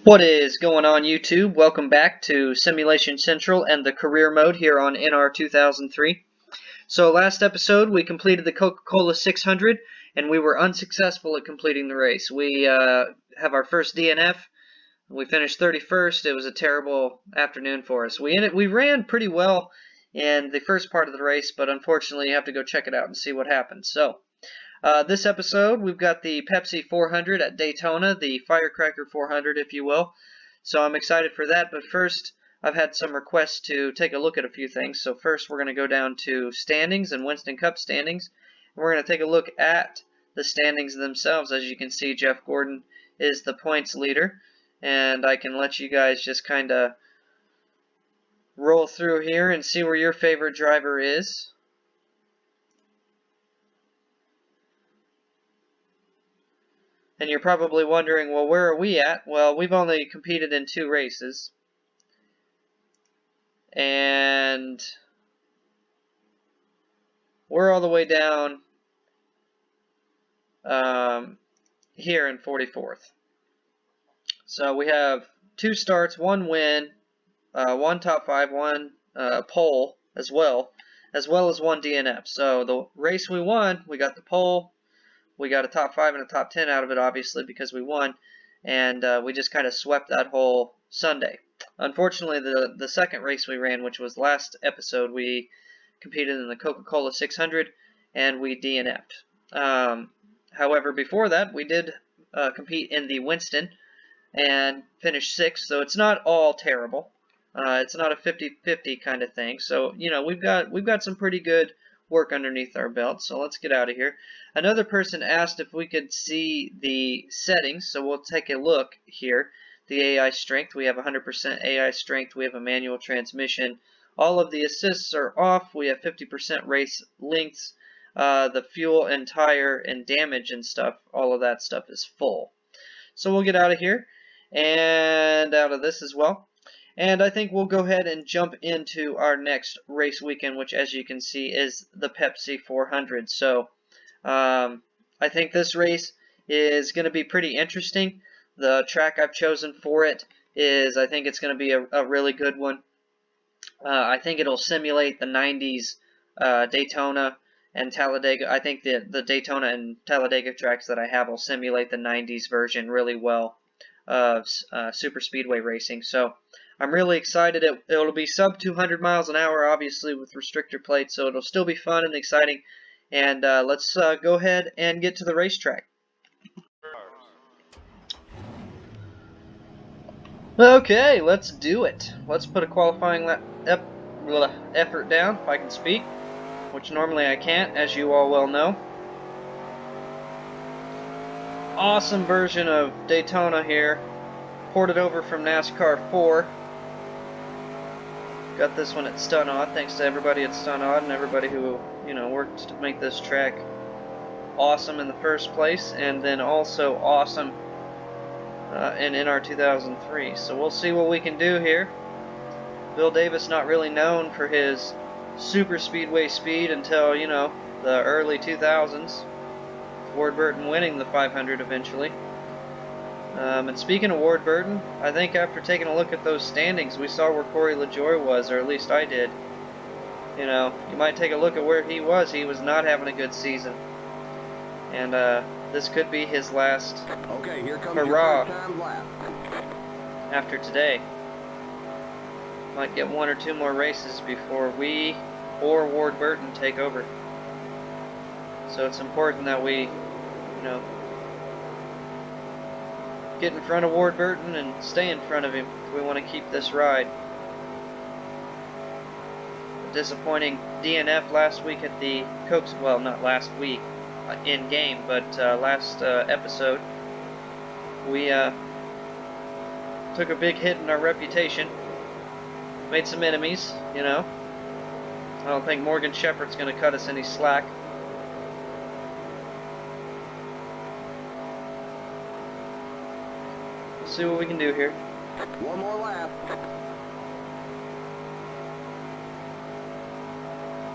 What is going on, YouTube? Welcome back to Simulation Central and the career mode here on NR2003. So last episode we completed the Coca-Cola 600 and we were unsuccessful at completing the race. We have our first DNF. We finished 31st. It was a terrible afternoon for us. We ran pretty well in the first part of the race, but unfortunately you have to go check it out and see what happened. So this episode, we've got the Pepsi 400 at Daytona, the Firecracker 400, if you will. So I'm excited for that, but first, I've had some requests to take a look at a few things. So first, we're going to go down to standings and Winston Cup standings. We're going to take a look at the standings themselves. As you can see, Jeff Gordon is the points leader, and I can let you guys just kind of roll through here and see where your favorite driver is. And you're probably wondering, well, where are we at? Well, we've only competed in 2 races. And we're all the way down here in 44th. So we have 2 starts, 1 win, 1 top 5, 1 pole as well as 1 DNF. So the race we won, we got the pole. We got a top 5 and a top 10 out of it, obviously, because we won, and we just kind of swept that whole Sunday. Unfortunately, the second race we ran, which was last episode, we competed in the Coca-Cola 600, and we DNF'd. However, before that, we did compete in the Winston and finished 6th, so it's not all terrible. It's not a 50-50 kind of thing. So, you know, we've got some pretty good work underneath our belt. So let's get out of here. Another person asked if we could see the settings, so we'll take a look here. The AI strength, we have 100% AI strength, we have a manual transmission. All of the assists are off, we have 50% race lengths. The fuel and tire and damage and stuff, all of that stuff is full. So we'll get out of here and out of this as well. And I think we'll go ahead and jump into our next race weekend, which, as you can see, is the Pepsi 400. So I think this race is going to be pretty interesting. The track I've chosen for it is, I think it's going to be a really good one. I think it'll simulate the 90s Daytona and Talladega. I think the Daytona and Talladega tracks that I have will simulate the 90s version really well of super speedway racing. So I'm really excited. It'll be sub 200 miles an hour, obviously, with restrictor plates, so it'll still be fun and exciting. And let's go ahead and get to the racetrack. Okay, let's do it. Let's put a qualifying effort down, if I can speak, which normally I can't, as you all well know. Awesome version of Daytona here, ported over from Nascar 4. Got this one at Stunod, thanks to everybody at Stunod and everybody who, you know, worked to make this track awesome in the first place, and then also awesome in NR2003. So we'll see what we can do here. Bill Davis not really known for his super speedway speed until, you know, the early 2000s. Ward Burton winning the 500 eventually. And speaking of Ward Burton, I think after taking a look at those standings, we saw where Corey LaJoie was, or at least I did. You know, you might take a look at where he was. He was not having a good season. And this could be his last hurrah after today. Might get 1 or 2 more races before we or Ward Burton take over. So it's important that we, you know, get in front of Ward Burton and stay in front of him if we want to keep this ride. A disappointing DNF last week at the Cokes, well, not last week in game, but last episode. We took a big hit in our reputation, made some enemies, you know. I don't think Morgan Shepherd's going to cut us any slack. See what we can do here. 1 more lap.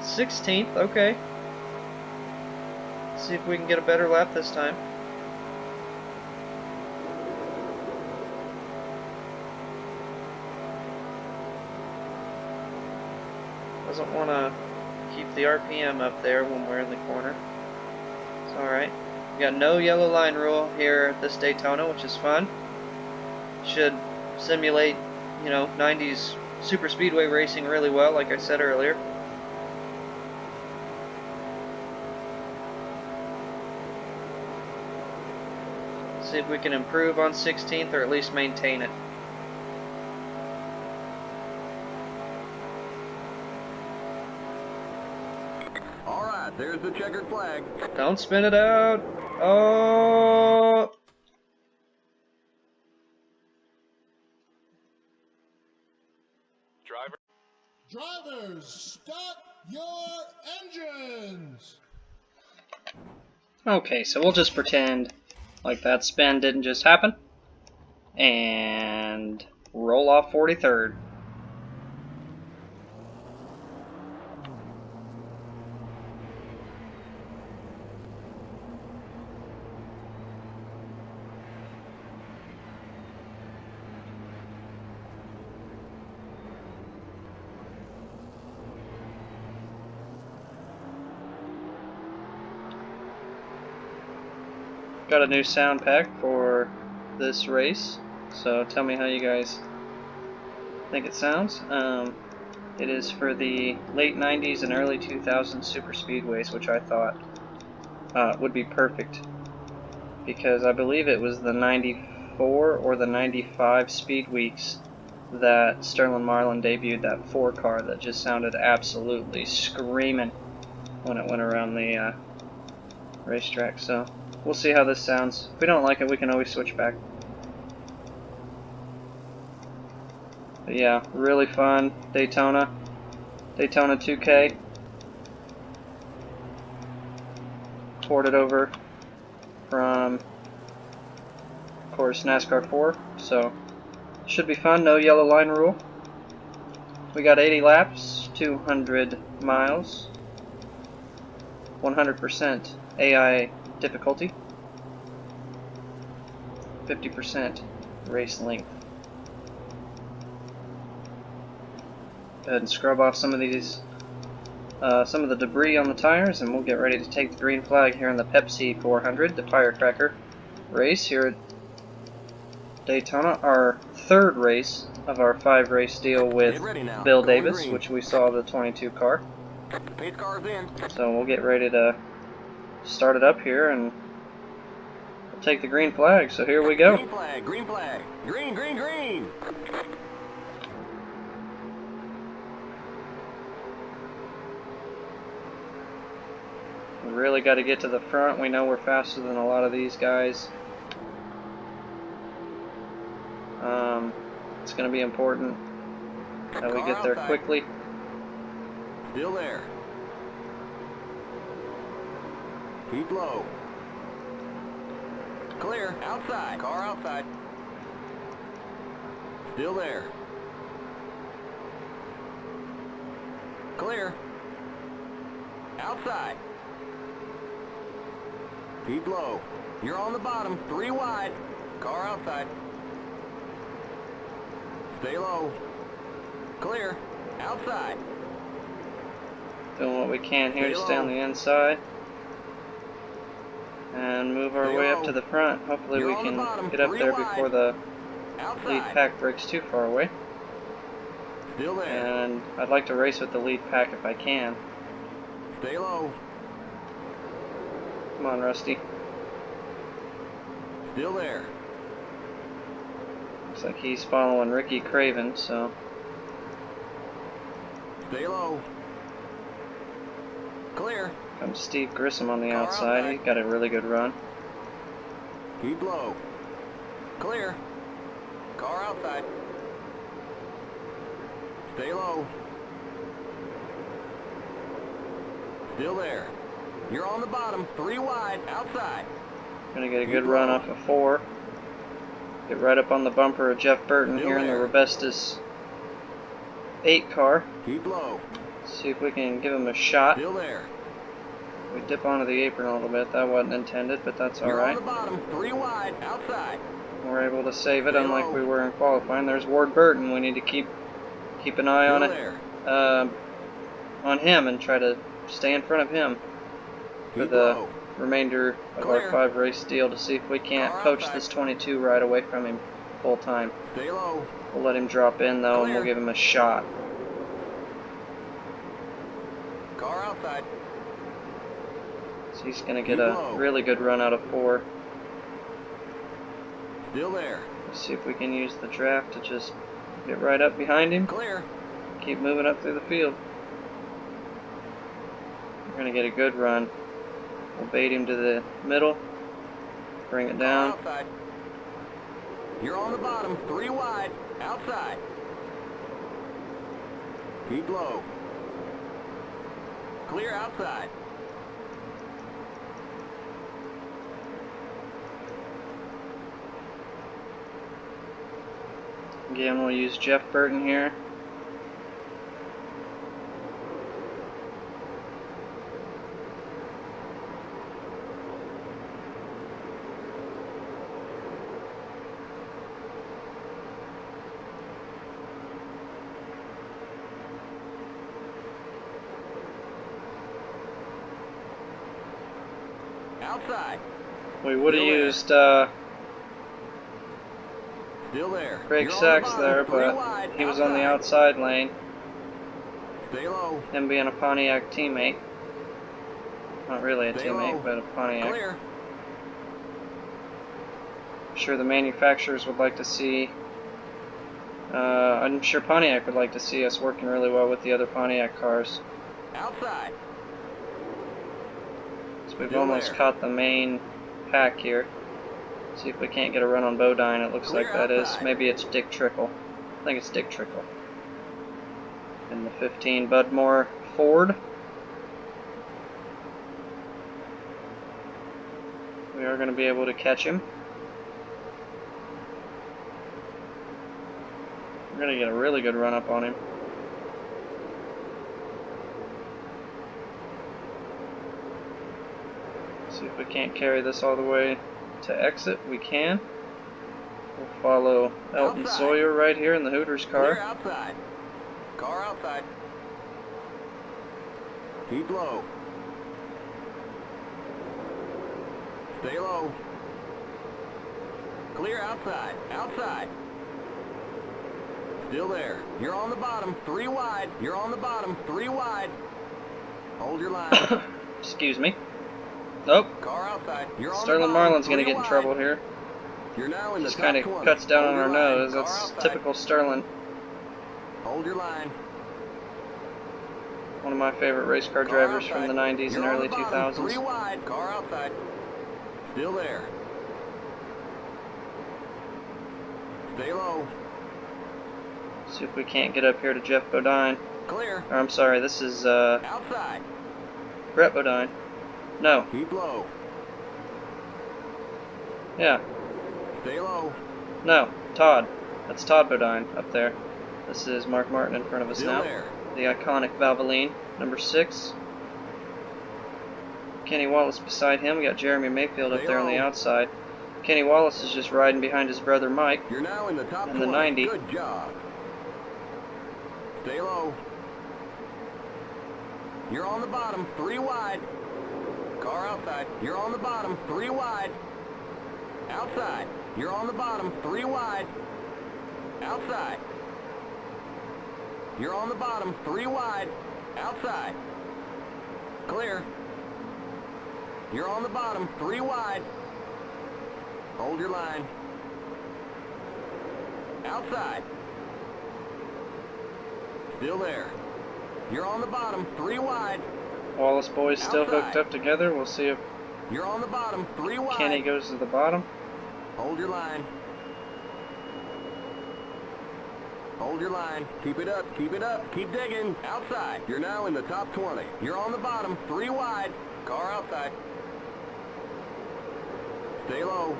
16th, okay. See if we can get a better lap this time. Doesn't want to keep the RPM up there when we're in the corner. It's alright. We got no yellow line rule here at this Daytona, which is fun. Should simulate, you know, 90s super speedway racing really well, like I said earlier. See if we can improve on 16th or at least maintain it. Alright, there's the checkered flag. Don't spin it out. Oh! Drivers, start your engines! Okay, so we'll just pretend like that spin didn't just happen. And roll off 43rd. Got a new sound pack for this race, so tell me how you guys think it sounds. It is for the late 90s and early 2000s super speedways, which I thought would be perfect, because I believe it was the 94 or the 95 speed weeks that Sterling Marlin debuted that 4 car that just sounded absolutely screaming when it went around the racetrack. So we'll see how this sounds. If we don't like it, we can always switch back. But yeah, really fun Daytona 2K. Ported over from, of course, NASCAR 4, so should be fun. No yellow line rule. We got 80 laps, 200 miles, 100% AI difficulty, 50% race length. Go ahead and scrub off some of these, some of the debris on the tires, and we'll get ready to take the green flag here in the Pepsi 400, the firecracker race here at Daytona. Our third race of our 5-race deal with Bill Davis, which we saw the 22 car. Pace car's in. So we'll get ready to start it up here and we'll take the green flag. So here we go. Green flag, green flag. Green, green, green. We really got to get to the front. We know we're faster than a lot of these guys. It's going to be important that we get there quickly. Still there. Keep low. Clear. Outside. Car outside. Still there. Clear. Outside. Keep low. You're on the bottom. 3 wide. Car outside. Stay low. Clear. Outside. Doing what we can here to stay on the inside. And move our way up to the front. Hopefully we can get up there before the lead pack breaks too far away. Still there. And I'd like to race with the lead pack if I can. Stay low. Come on, Rusty. Still there. Looks like he's following Ricky Craven, so. Stay low. Clear. Comes Steve Grissom on the outside. He's got a really good run. Keep low. Clear. Car outside. Stay low. Still there. You're on the bottom. 3 wide. Outside. Gonna get a good run off of 4. Get right up on the bumper of Jeff Burton here in the Robestas 8 car. Keep low. See if we can give him a shot. Still there. We dip onto the apron a little bit. That wasn't intended, but that's alright. You're on the bottom. 3 wide. Outside. We're able to save it, unlike we were in qualifying. There's Ward Burton. We need to keep an eye on it. on him and try to stay in front of him for Keep the low. remainder of Clear. our 5 race deal to see if we can't Car poach outside. this 22 right away from him full time. Stay low. We'll let him drop in though, and we'll Clear. give him a shot. Car outside. So he's going to get Keep a low. really good run out of 4. Still there. Let's see if we can use the draft to just get right up behind him. Clear. Keep moving up through the field. We're going to get a good run. We'll bait him to the middle. Bring it Car down. outside. You're on the bottom. 3 wide. Outside. Keep low. Clear outside. Again, we'll use Jeff Burton here. Outside. We would have Still there. used Still there. Craig You're on the Sachs bottom. there, 3 but wide. he was on the outside lane. Stay low. Him being a Pontiac teammate. Not really a Stay teammate, low. but a Pontiac. Clear. I'm sure the manufacturers would like to see. I'm sure Pontiac would like to see us working really well with the other Pontiac cars. Outside. So we've Still almost there. caught the main pack here. See if we can't get a run on Bodine. It looks Clear like that is. outside. Maybe it's Dick Trickle. I think it's Dick Trickle. In the 15 Budmore Ford. We are going to be able to catch him. We're going to get a really good run up on him. See if we can't carry this all the way to exit. We can. We'll follow Elton Outside. Sawyer right here in the Hooters Clear car. outside. Car outside. Keep low. Stay low. Clear outside. Outside. Still there. You're on the bottom. 3 wide. You're on the bottom. 3 wide. Hold your line. Excuse me. Nope. Car outside. You're on Sterling the bottom. Marlin's going to 3 get in wide. trouble here. You're now in Just the kind top of 20. cuts down Hold on our your line. nose. Car That's outside. typical Sterling. Hold your line. One of my favorite race car Car drivers from the outside. 90s and You're on early the bottom. 3 2000s. wide. Car outside. Still there. Stay low. See if we can't get up here to Jeff Bodine. Clear. Or, I'm sorry, this is Outside. Brett Bodine. No. Keep low. Yeah. Stay low. No. Todd. That's Todd Bodine up there. This is Mark Martin in front of us Still now. there. The iconic Valvoline, number 6. Kenny Wallace beside him. We got Jeremy Mayfield up Stay there on the low. outside. Kenny Wallace is just riding behind his brother Mike. You're now in the top And the 20. 90. Good job. Stay low. You're on the bottom. 3 wide. Car outside. You're on the bottom. 3 wide. Outside. You're on the bottom. 3 wide. Outside. You're on the bottom. 3 wide. Outside. Clear. You're on the bottom. 3 wide. Hold your line. Outside. Still there. You're on the bottom. 3 wide. Wallace boys still Outside. hooked up together. We'll see if You're on the bottom. 3 wide. Kenny goes to the bottom. Hold your line. Hold your line. Keep it up. Keep it up. Keep digging. Outside. You're now in the top 20. You're on the bottom. 3 wide. Car outside. Stay low.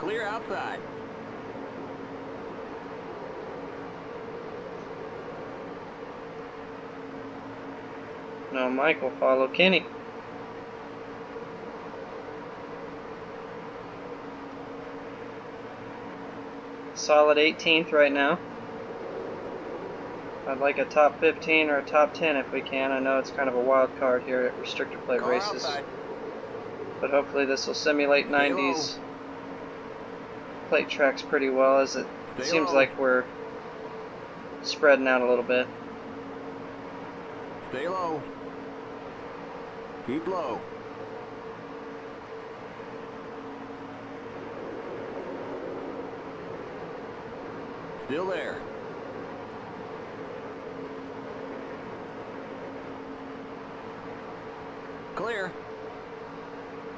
Clear outside. Now Mike will follow Kenny. Solid 18th right now. I'd like a top 15 or a top 10 if we can. I know it's kind of a wild card here at restrictor plate Car races, outside. but hopefully this will simulate Stay 90s plate tracks pretty well, as it Stay seems low. like we're spreading out a little bit. Stay low. Keep low. Still there. Clear.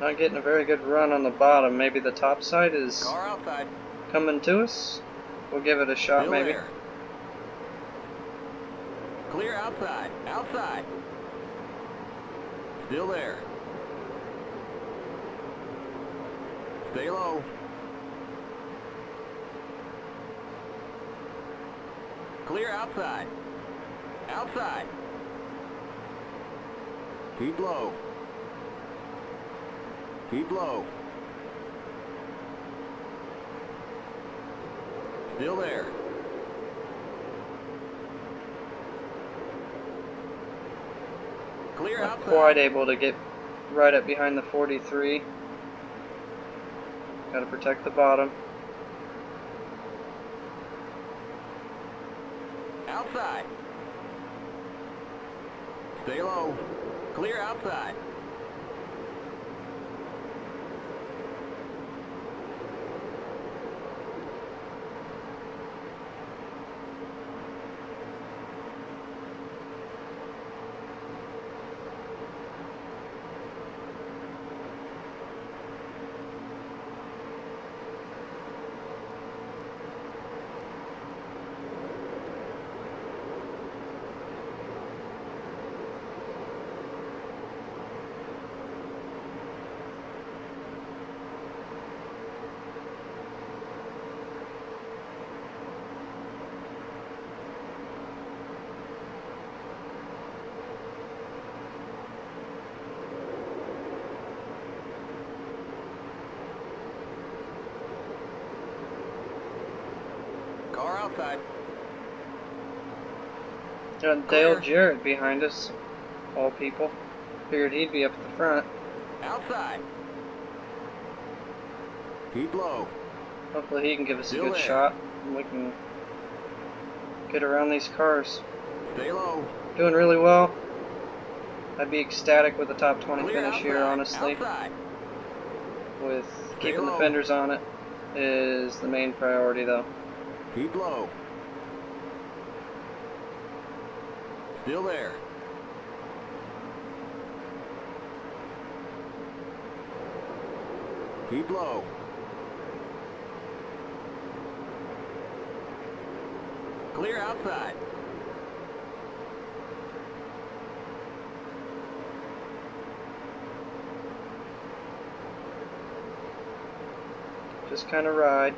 Not getting a very good run on the bottom. Maybe the top side is Car outside. coming to us. We'll give it a shot, Still maybe. there. Clear outside. Outside. Still there. Stay low. Clear outside. Outside. Keep low. Keep low. Still there. Clear Not outside. quite able to get right up behind the 43. Got to protect the bottom. Outside. Stay low. Clear outside. Car outside. Got Clear. Dale Jarrett behind us, all people. Figured he'd be up at the front. Outside. Keep low. Hopefully he can give us Still a good there. shot, and we can get around these cars. Stay low. Doing really well. I'd be ecstatic with a top 20 Clear finish here, outside. honestly. Outside. With Stay keeping the low. fenders on it is the main priority, though. Keep low. Still there. Keep low. Clear outside. Just kind of ride.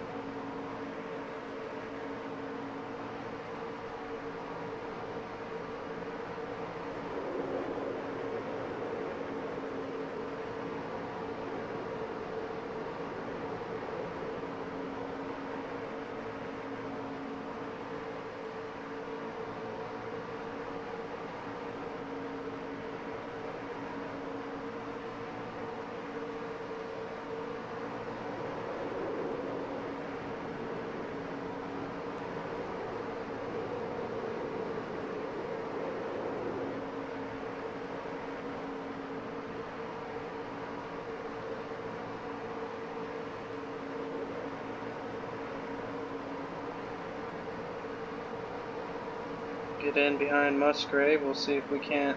Get in behind Musgrave. We'll see if we can't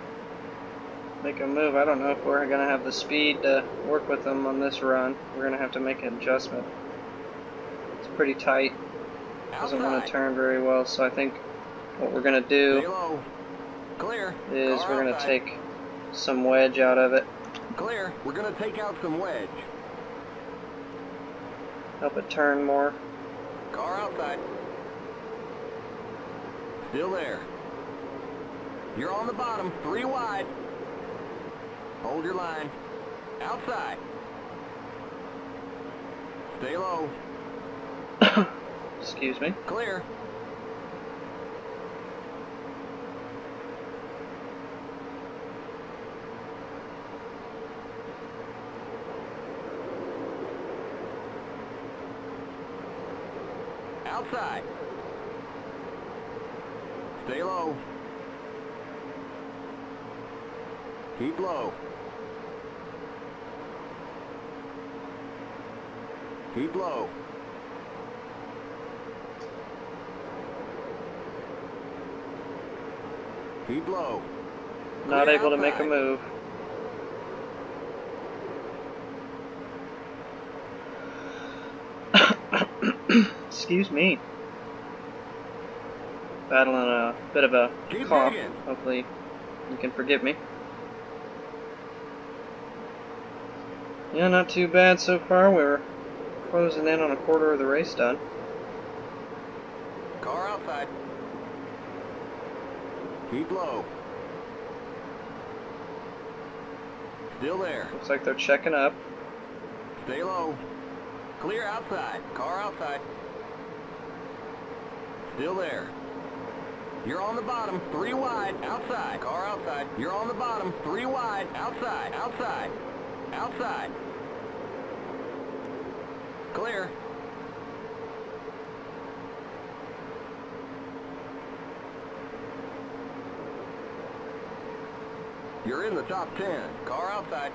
make a move. I don't know if we're going to have the speed to work with them on this run. We're going to have to make an adjustment. It's pretty tight. Doesn't want Outside. to turn very well, so I think what we're going to Stay do low. Clear. is Car we're going to outside. take some wedge out of it. Clear. We're going to take out some wedge. Help it turn more. Car outside. Still there. You're on the bottom, 3 wide. Hold your line. Outside. Stay low. Excuse me. Clear. Outside. Stay low. Keep low. Keep low. Keep low. Not Clear able to make a outside. move. Excuse me. Battling a bit of a Keep cough. digging. Hopefully you can forgive me. Yeah, not too bad so far. We're closing in on a quarter of the race done. Car outside. Keep low. Still there. Looks like they're checking up. Stay low. Clear outside. Car outside. Still there. You're on the bottom. 3 wide. Outside. Car outside. You're on the bottom. 3 wide. Outside. Outside. Outside. Clear. You're in the top 10. Car outside.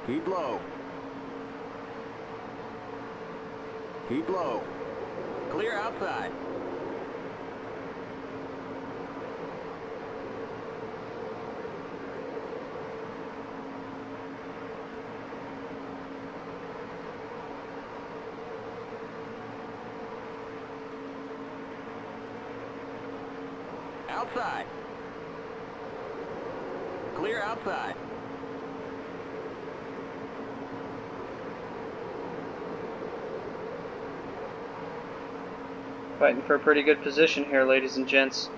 Keep low. Keep low. Clear outside. Outside. Clear outside. Fighting for a pretty good position here, ladies and gents.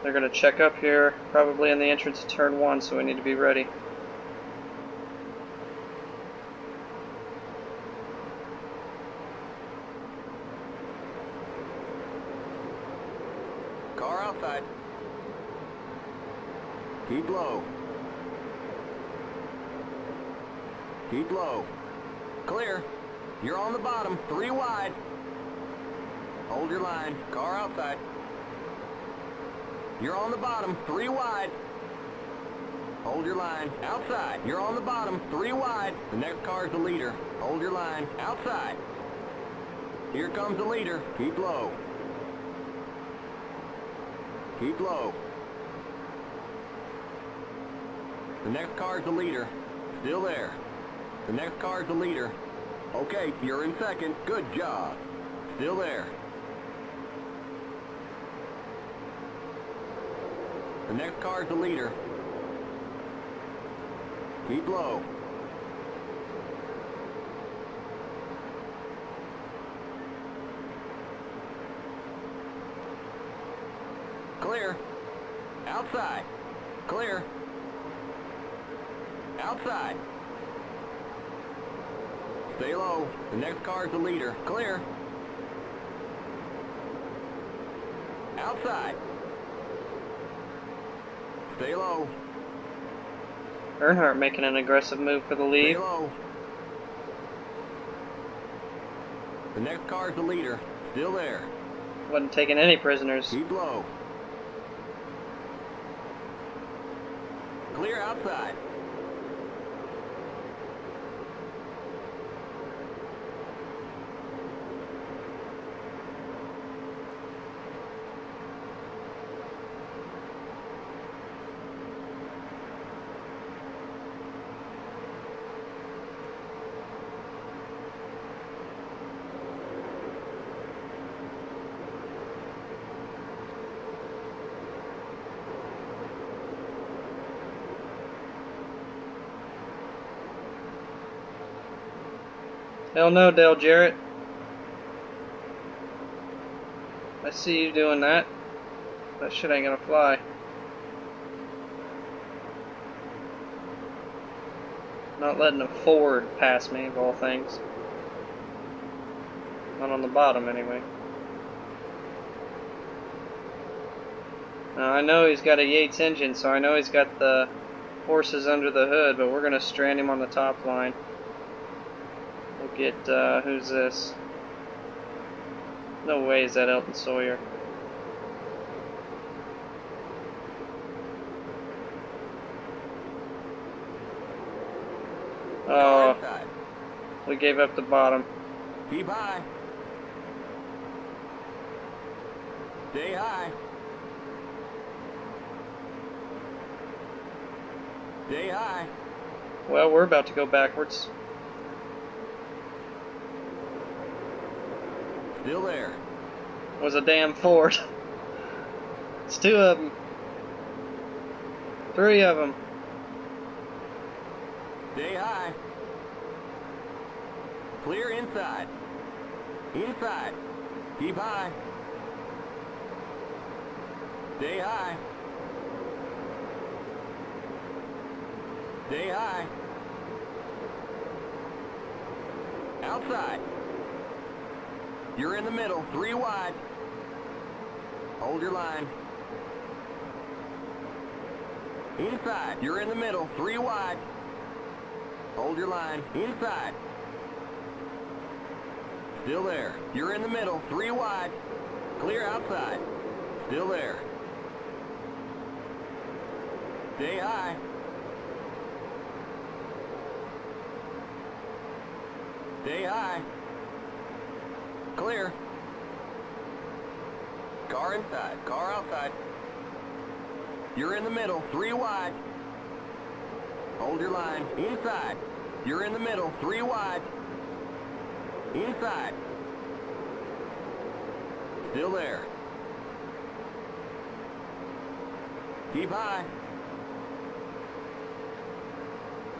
They're going to check up here, probably in the entrance to turn 1, so we need to be ready. Car outside. Keep low. Keep low. Clear. You're on the bottom. 3 wide. Hold your line. Car outside. You're on the bottom. 3 wide. Hold your line. Outside. You're on the bottom. 3 wide. The next car is the leader. Hold your line. Outside. Here comes the leader. Keep low. Keep low. The next car is the leader. Still there. The next car is the leader. Okay, you're in second. Good job. Still there. The next car is the leader. Keep low. Clear. Outside. Clear. Outside. Stay low. The next car is the leader. Clear. Outside. Stay low. Earnhardt making an aggressive move for the Stay lead. low. The next car is the leader. Still there. Wasn't taking any prisoners. Keep low. Clear outside. Hell no, Dale Jarrett. I see you doing that. That shit ain't gonna fly. Not letting a Ford pass me, of all things. Not on the bottom, anyway. Now, I know he's got a Yates engine, so I know he's got the horses under the hood, but we're gonna strand him on the top line. We'll get, who's this? No way is that Elton Sawyer. Car Oh, inside. we gave up the bottom. Keep high. Stay high. Stay high. Well, we're about to go backwards. Still there. It was a damn Ford. It's 2 of them. 3 of them. Stay high. Clear inside. Inside. Keep high. Stay high. Stay high. Outside. You're in the middle, 3 wide. Hold your line. Inside. You're in the middle, 3 wide. Hold your line. Inside. Still there. You're in the middle, 3 wide. Clear outside. Still there. Stay high. Stay high. Clear. Car inside. Car outside. You're in the middle, 3 wide. Hold your line. Inside. You're in the middle, 3 wide. Inside. Still there. Keep high.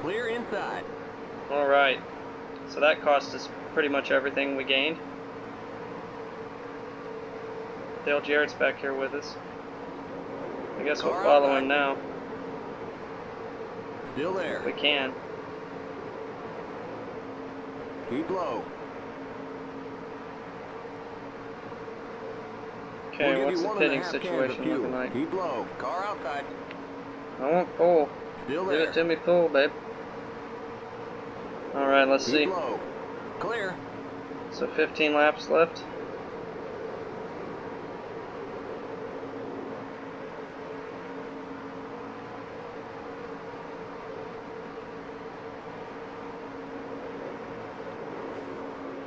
Clear inside. Alright. So that cost us pretty much everything we gained. Dale Jarrett's back here with us. I guess we'll follow him now. Still there. We can. Keep low. Okay, We'll what's give the you pitting 1.5 cans of situation fuel. looking like? Keep low. Car outside. I want full. Still Give there. it to me full, babe. Alright, let's see. Keep low. Clear. So 15 laps left.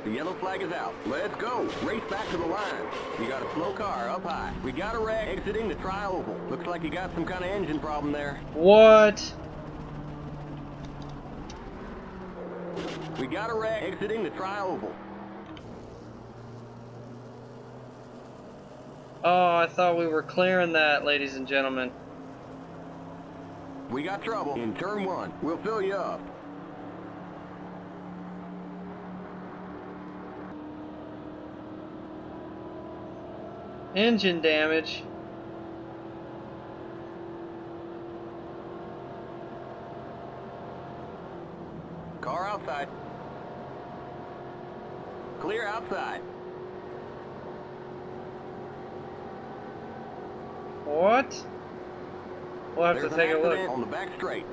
The yellow flag is out. Let's go. Race back to the line. You got a slow car up high. We got a wreck exiting the tri-oval. Looks like you got some kind of engine problem there. What? We got a wreck exiting the tri-oval. Oh, I thought we were clearing that, ladies and gentlemen. We got trouble in turn 1. We'll fill you up. Engine damage. Car outside. Clear outside. What? We'll have There's to take a an look. accident on the back straight.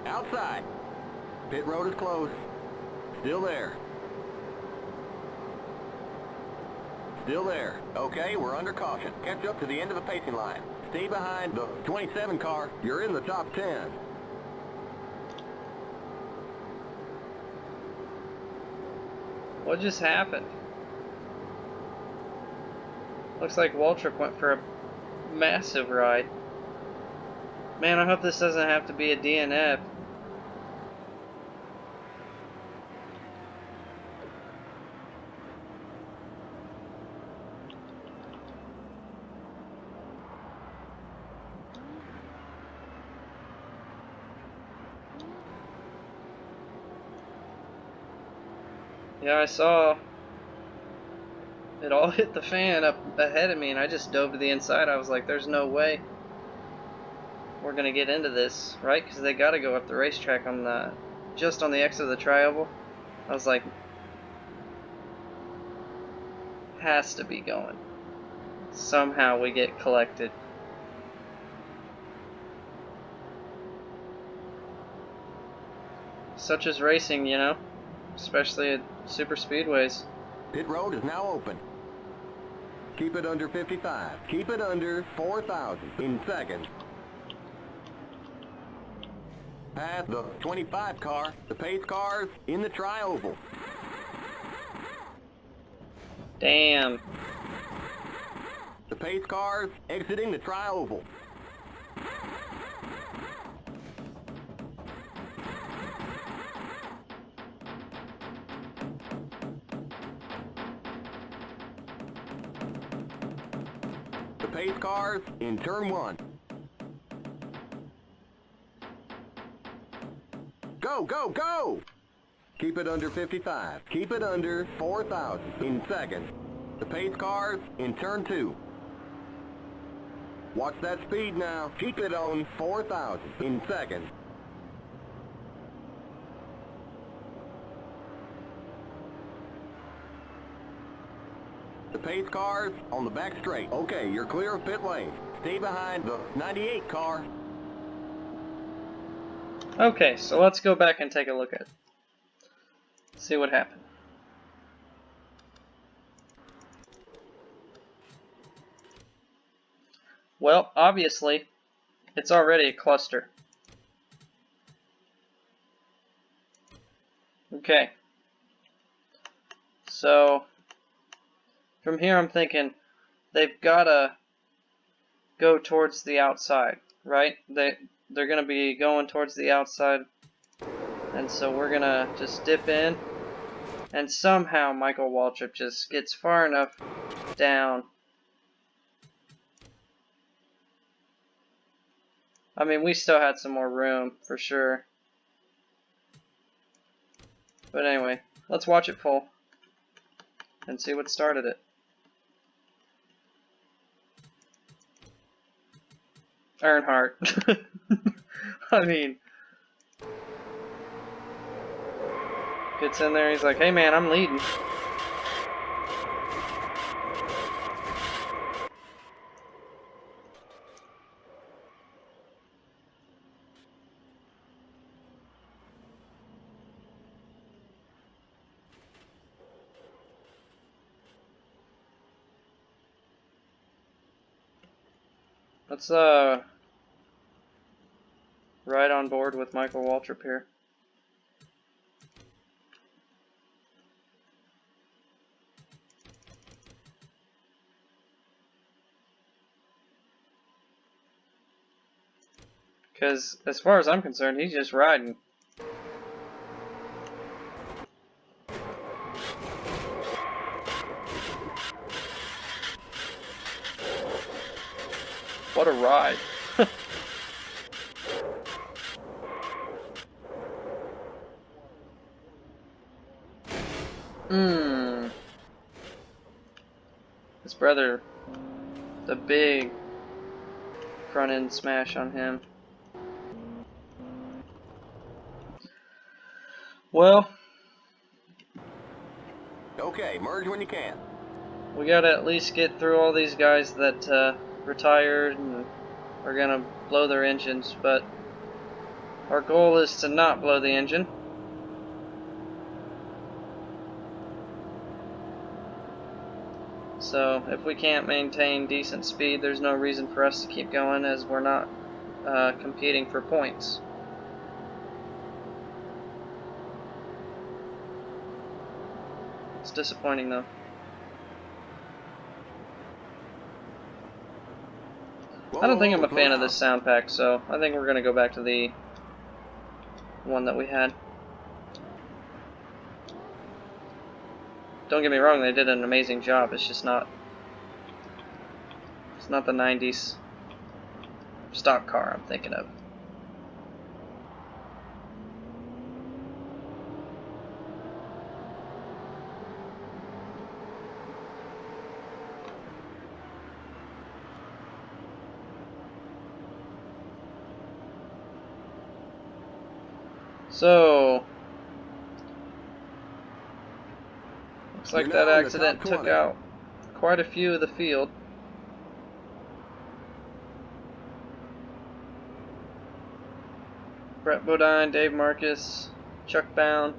Outside. Pit road is closed. Still there. Still there. Okay, we're under caution. Catch up to the end of the pacing line. Stay behind the 27 car. You're in the top 10. What just happened? Looks like Waltrip went for a massive ride. Man, I hope this doesn't have to be a DNF. Yeah, I saw it all hit the fan up ahead of me, and I just dove to the inside. I was like, there's no way we're going to get into this, right? Because they got to go up the racetrack on the, just on the exit of the tri-oval. I was like, has to be going. Somehow we get collected. Such as racing, you know? Especially at super speedways. Pit road is now open. Keep it under 55. Keep it under 4,000 in seconds. Past the 25 car, the pace car's in the tri-oval. Damn. The pace car's exiting the tri-oval. The pace car's in turn 1. Go, go, go! Keep it under 55. Keep it under 4,000 in seconds. The pace car's in turn 2. Watch that speed now. Keep it on 4,000 in seconds. The pace car's on the back straight. Okay, you're clear of pit lane. Stay behind the 98 car. Okay, so let's go back and take a look at it. See what happened. Well, obviously, it's already a cluster. Okay. So, from here I'm thinking they've gotta go towards the outside, right? They're gonna be going towards the outside, and so we're gonna just dip in, and somehow Michael Waltrip just gets far enough down. I mean, we still had some more room for sure, but anyway, let's watch it pull and see what started it. Earnhardt. I mean, gets in there, he's like, hey man, I'm leading. Let's ride on board with Michael Waltrip here. Because as far as I'm concerned, he's just riding. What a ride. His brother, the big front end smash on him. Well, Okay, merge when you can. we gotta at least get through all these guys that retired and are gonna blow their engines, but our goal is to not blow the engine. So if we can't maintain decent speed, there's no reason for us to keep going, as we're not competing for points. It's disappointing though. I don't think I'm a fan of this sound pack, so I think we're gonna go back to the one that we had. Don't get me wrong, they did an amazing job. It's just not. It's not the 90s stock car I'm thinking of. So, looks like that accident took out quite a few of the field. Brett Bodine, Dave Marcus, Chuck Bound,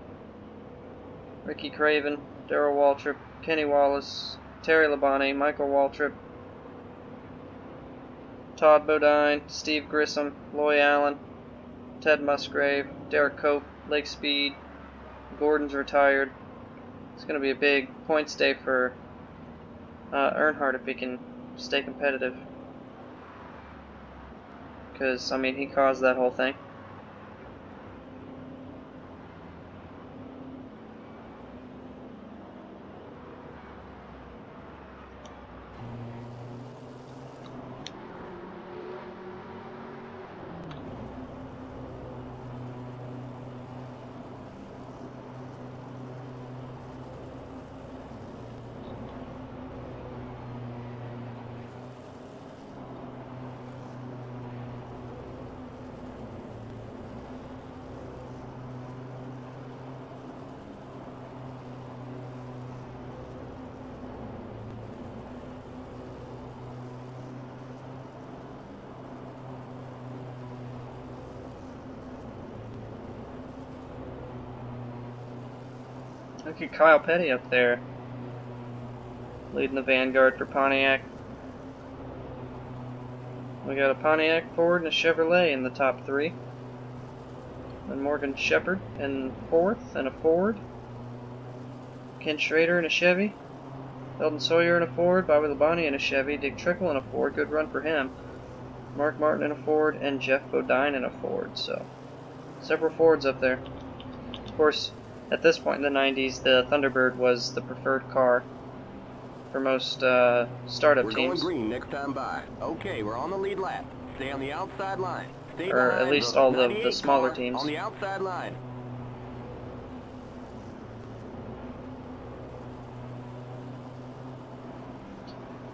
Ricky Craven, Darrell Waltrip, Kenny Wallace, Terry Labonte, Michael Waltrip, Todd Bodine, Steve Grissom, Loy Allen, Ted Musgrave, Derek Cope, Lake Speed, Gordon's retired. It's going to be a big points day for Earnhardt if he can stay competitive. Because, I mean, he caused that whole thing. Look at Kyle Petty up there, leading the vanguard for Pontiac. We got a Pontiac, Ford, and a Chevrolet in the top three. And Morgan Shepherd in fourth, and a Ford. Ken Schrader in a Chevy. Eldon Sawyer in a Ford. Bobby Labonte in a Chevy. Dick Trickle in a Ford. Good run for him. Mark Martin in a Ford, and Jeff Bodine in a Ford. So, several Fords up there. Of course, at this point in the 90s, the Thunderbird was the preferred car for most startup We're teams. going green next time by. Okay, we're on the lead lap. Stay on the outside line. Stay Or behind at least the all of the 98 smaller car teams. on the outside line.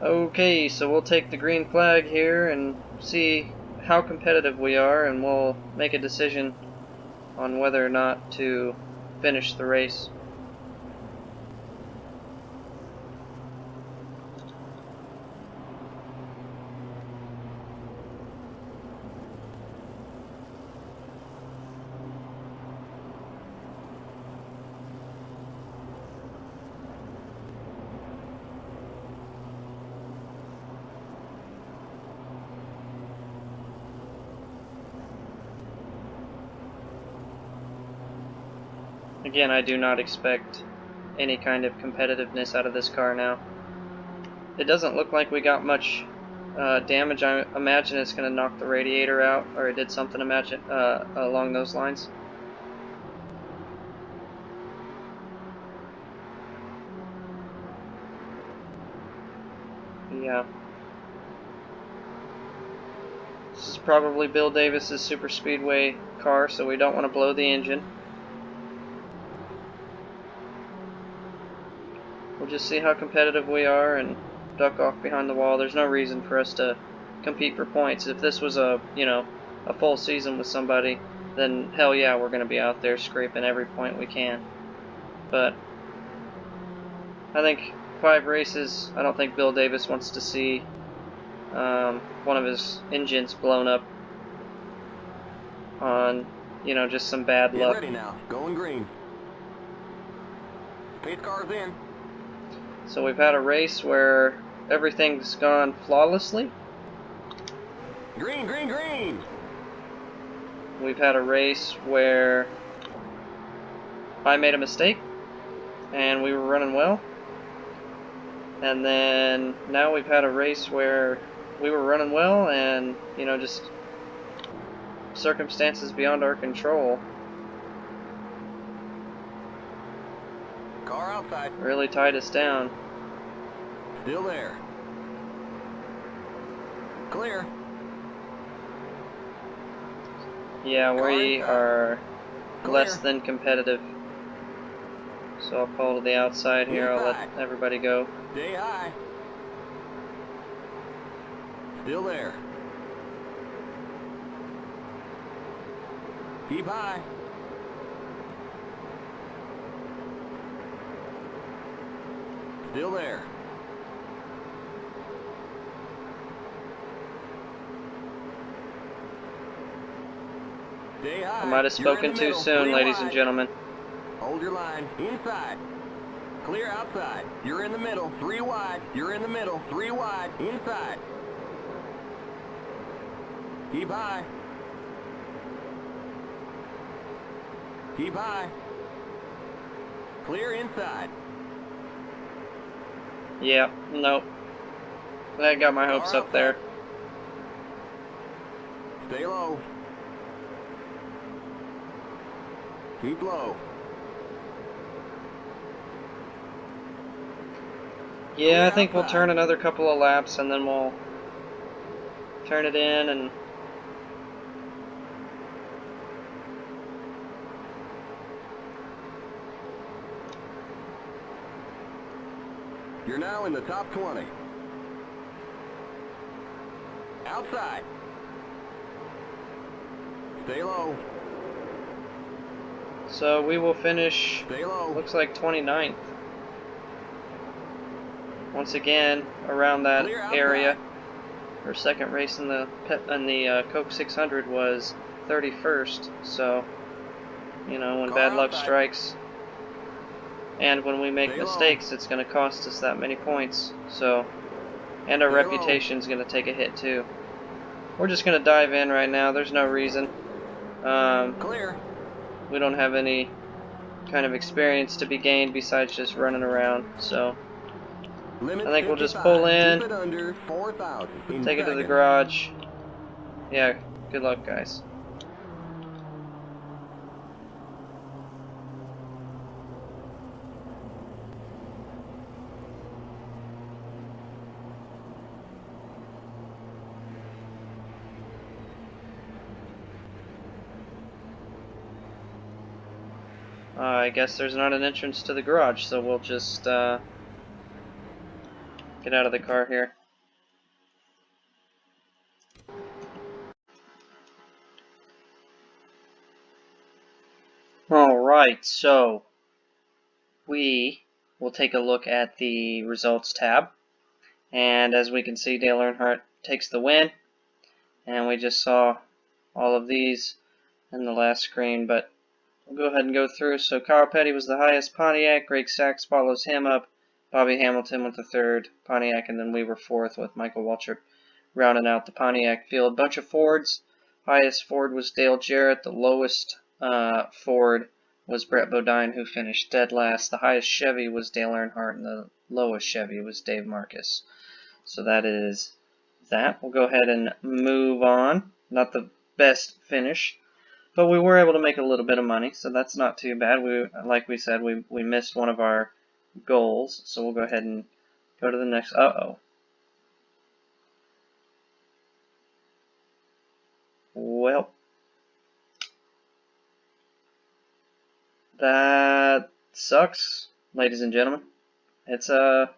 Okay, so we'll take the green flag here and see how competitive we are, and we'll make a decision on whether or not to finish the race. Again, I do not expect any kind of competitiveness out of this car now. It doesn't look like we got much damage. I imagine it's going to knock the radiator out, or it did something along those lines. Yeah. This is probably Bill Davis's super speedway car, so we don't want to blow the engine. We'll just see how competitive we are and duck off behind the wall. There's no reason for us to compete for points. If this was a full season with somebody, then hell yeah, we're going to be out there scraping every point we can. But I think 5 races, I don't think Bill Davis wants to see one of his engines blown up on, just some bad luck. Get ready now. Going green. Pace car's in. So we've had a race where everything's gone flawlessly. Green, green, green. We've had a race where I made a mistake and we were running well. And then now we've had a race where we were running well and, just circumstances beyond our control Car outside. really tied us down. Still there. Clear. Yeah, we are Clear. less than competitive. So I'll call to the outside here. I'll let everybody go. Stay high. Still there. Keep high. Still there. Stay high. I might have spoken too soon, ladies and gentlemen. Hold your line. Inside. Clear outside. You're in the middle. 3 wide. You're in the middle. 3 wide. Inside. Keep high. Keep high. Clear inside. Yeah, nope. I got my hopes up there. Stay low. Keep low. Yeah, I think we'll turn another couple of laps and then we'll turn it in and You're now in the top 20. Outside. Stay low. so we will finish, Stay low. looks like 29th. Once again, around that area. Our second race in the Coke 600 was 31st, so, you know, when bad luck strikes and when we make mistakes, it's going to cost us that many points, so, and our reputation's going to take a hit too. We're just going to dive in right now. There's no reason. Clear. We don't have any kind of experience to be gained besides just running around, so I think we'll just pull in, take it to the garage. Yeah, good luck, guys. I guess there's not an entrance to the garage, so we'll just get out of the car here. Alright, so we will take a look at the results tab, and as we can see, Dale Earnhardt takes the win, and we just saw all of these in the last screen, but we'll go ahead and go through. So Kyle Petty was the highest Pontiac, Greg Sachs follows him up, Bobby Hamilton with the third Pontiac, and then we were fourth with Michael Waltrip rounding out the Pontiac field. Bunch of Fords. Highest Ford was Dale Jarrett. The lowest Ford was Brett Bodine, who finished dead last. The highest Chevy was Dale Earnhardt, and the lowest Chevy was Dave Marcus. So that is that. We'll go ahead and move on. Not the best finish, but we were able to make a little bit of money, so that's not too bad. Like we said, we missed one of our goals, so we'll go ahead and go to the next. Uh-oh. Well, that sucks, ladies and gentlemen. It's a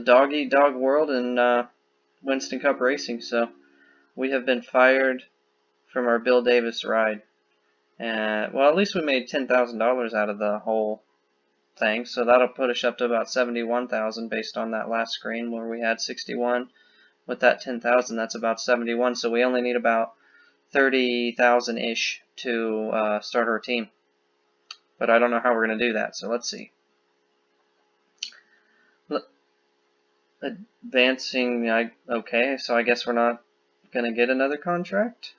dog-eat-dog world in Winston Cup racing, so we have been fired from our Bill Davis ride. Well, at least we made $10,000 out of the whole thing, so that'll put us up to about $71,000 based on that last screen where we had 61. With that 10,000, that's about 71. So we only need about 30,000-ish to start our team. But I don't know how we're going to do that, so let's see. Advancing, okay, so I guess we're not going to get another contract?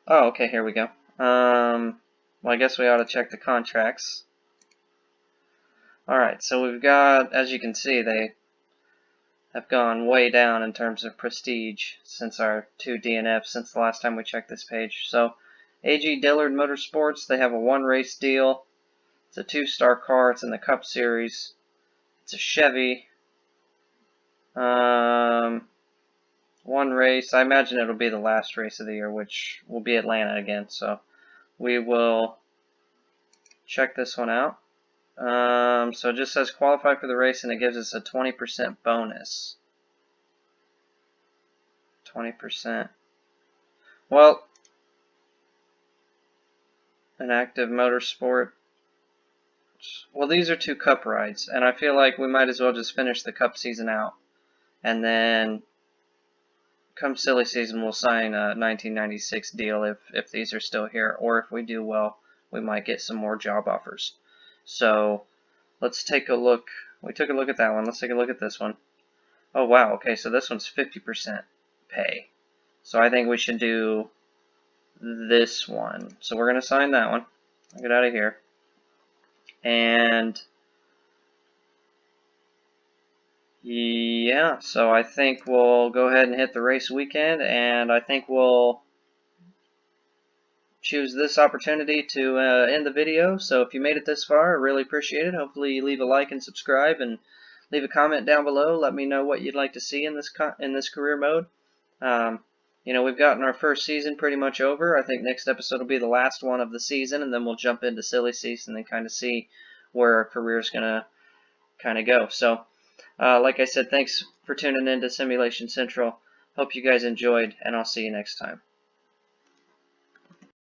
Oh, okay, here we go. Well, I guess we ought to check the contracts. Alright, so we've got, as you can see, they have gone way down in terms of prestige since our 2 DNFs, since the last time we checked this page. So, AG Dillard Motorsports, they have a 1-race deal. It's a 2-star car. It's in the Cup Series. It's a Chevy. 1 race. I imagine it'll be the last race of the year, which will be Atlanta again. So we will check this one out. So it just says qualify for the race, and it gives us a 20% bonus. 20%. Well, an active motorsport. Well, these are 2 Cup rides, and I feel like we might as well just finish the Cup season out and then come silly season, we'll sign a 1996 deal if these are still here, or if we do well, we might get some more job offers. So let's take a look. We took a look at that one. Let's take a look at this one. Oh wow, okay, so this one's 50% pay. So I think we should do this one. So we're going to sign that one. I'll get out of here. And yeah, so I think we'll go ahead and hit the race weekend, and I think we'll choose this opportunity to end the video. So if you made it this far, I really appreciate it. Hopefully you leave a like and subscribe, and leave a comment down below. Let me know what you'd like to see in this career mode. You know, we've gotten our first season pretty much over. I think next episode will be the last one of the season, and then we'll jump into silly season and kind of see where our career's gonna kind of go. So, like I said, thanks for tuning in to Simulation Central. Hope you guys enjoyed, and I'll see you next time.